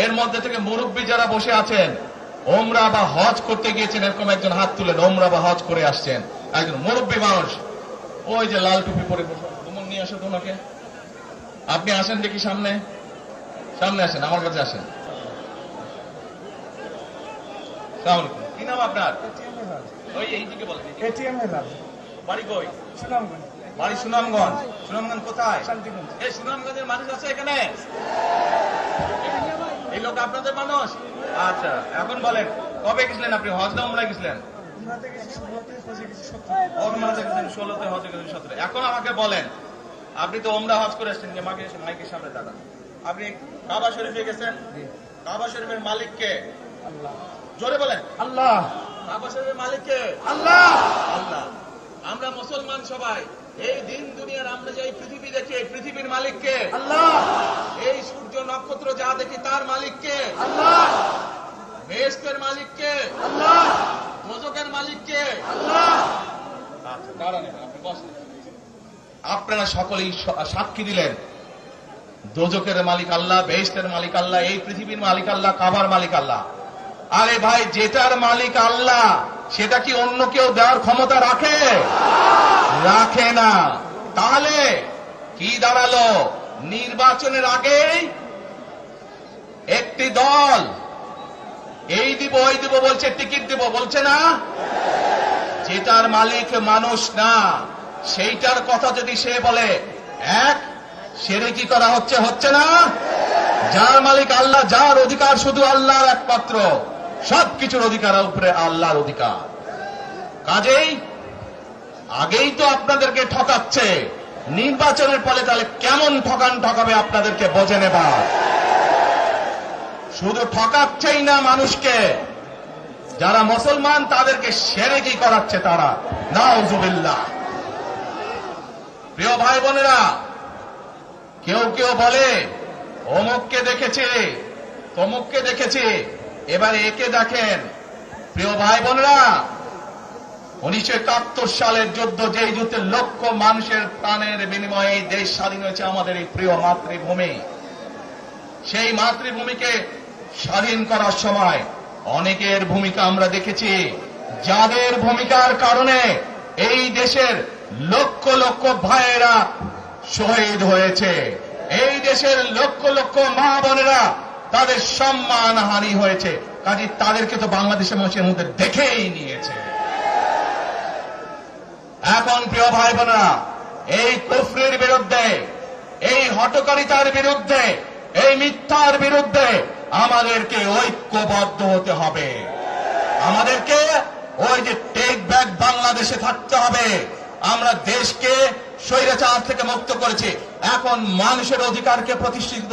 এর মধ্যে থেকে মুরব্বী যারা বসে আছেন, ওমরা বা হজ করতে গিয়েছেন, এরকম একজন হাত তুলেন, ওমরা বা হজ করে আসছেন, একজন মুরব্বী মানুষ, ওই যে লাল টুপি পরে বসে, তোমার নিয়ে আসো তোমাকে। আপনি আসেন দেখি সামনে, সামনে আসেন, আমার কাছে আসেন। কি নাম আপনার? ওই এইদিকে বলেন। বাড়ি কই? বাড়ি সুনামগঞ্জ। সুনামগঞ্জ কোথায়? এই সুনামগঞ্জের মানুষ আছে এখানে? এই লোক আপনাদের মানুষ? আচ্ছা, এখন বলেন কবে গেছিলেন আপনি? হজ না উমরায় গেছিলেন? 16তে হজে গেছেন, 17। এখন আমাকে বলেন, আপনি তো উমরা হজ করে আসছেন, মাইকের সামনে দাঁড়ান। আপনি কাবা শরীফে গেছেন, কাবা শরীফের মালিক কে? আল্লাহ। জোরে বলেন। আল্লাহ। কাবা শরীফের মালিক কে? আল্লাহ। আল্লাহ। আমরা মুসলমান সবাই এই দিন দুনিয়ার, আমরা যে এই পৃথিবী দেখি, এই পৃথিবীর মালিক কে? আল্লাহ। এই সূর্য নক্ষত্র যা দেখি তার মালিক কে? আল্লাহ। বেহেশতের মালিক কে? আল্লাহ। দোজখের মালিক কে? আল্লাহ। আচ্ছা, দাঁড়ান, আপনি বসেন। আপনারা সকলেই সাক্ষী দিলেন দোজখের মালিক আল্লাহ, বেহেশতের মালিক আল্লাহ, এই পৃথিবীর মালিক আল্লাহ, কাবার মালিক আল্লাহ। আরে ভাই, যেটার মালিক আল্লাহ সেটা কি অন্য কেউ দেওয়ার ক্ষমতা রাখে? রাখে না। তাহলে কি দাঁড়ালো? নির্বাচনের আগেই একটি দল এই দিব ওই দিব বলছে, টিকিট দিব বলছে না? যেটার মালিক মানুষ না, সেইটার কথা যদি সে বলে, এক শিরকি করা হচ্ছে, হচ্ছে না? যার মালিক আল্লাহ, যার অধিকার শুধু আল্লাহর একমাত্র, সবকিছুর অধিকার উপরে আল্লাহর অধিকার। কাজেই আগেই তো আপনাদেরকে ঠকাচ্ছে, নির্বাচনের ফলে তাহলে কেমন ঠকাবে আপনাদেরকে বোঝে নেবার। শুধু ঠকাচ্ছেই না মানুষকে, যারা মুসলমান তাদেরকে শিরকি করাচ্ছে তারা। নাউজুবিল্লাহ। প্রিয় ভাই বোনেরা, কেউ কেউ বলে অমুককে দেখেছে, তমুককে দেখেছে, এবার একে দেখেন। প্রিয় ভাই বোনেরা, 1971 সালের যুদ্ধ, যেই যুদ্ধে লক্ষ মানুষের প্রাণের বিনিময়ে দেশ স্বাধীন হয়েছে, আমাদের এই প্রিয় মাতৃভূমি, সেই মাতৃভূমিকে স্বাধীন করার সময় অনেকের ভূমিকা আমরা দেখেছি, যাদের ভূমিকার কারণে এই দেশের লক্ষ লক্ষ ভাইয়েরা শহীদ হয়েছে, এই দেশের লক্ষ লক্ষ মা বোনেরা তাদের সম্মান হানি হয়েছে। কাজে তাদেরকে তো বাংলাদেশের মানুষের মধ্যে দেখেই নিয়েছে। এখন প্রিয় ভাই বোনেরা, এই কুফরির বিরুদ্ধে, এই হঠকারিতার বিরুদ্ধে, এই মিথ্যার বিরুদ্ধে আমাদেরকে ঐক্যবদ্ধ হতে হবে। আমাদেরকে ওই যে টেক ব্যাক বাংলাদেশে থাকতে হবে। আমরা দেশকে স্বৈরাচার থেকে মুক্ত করেছি, এখন মানুষের অধিকারকে প্রতিষ্ঠিত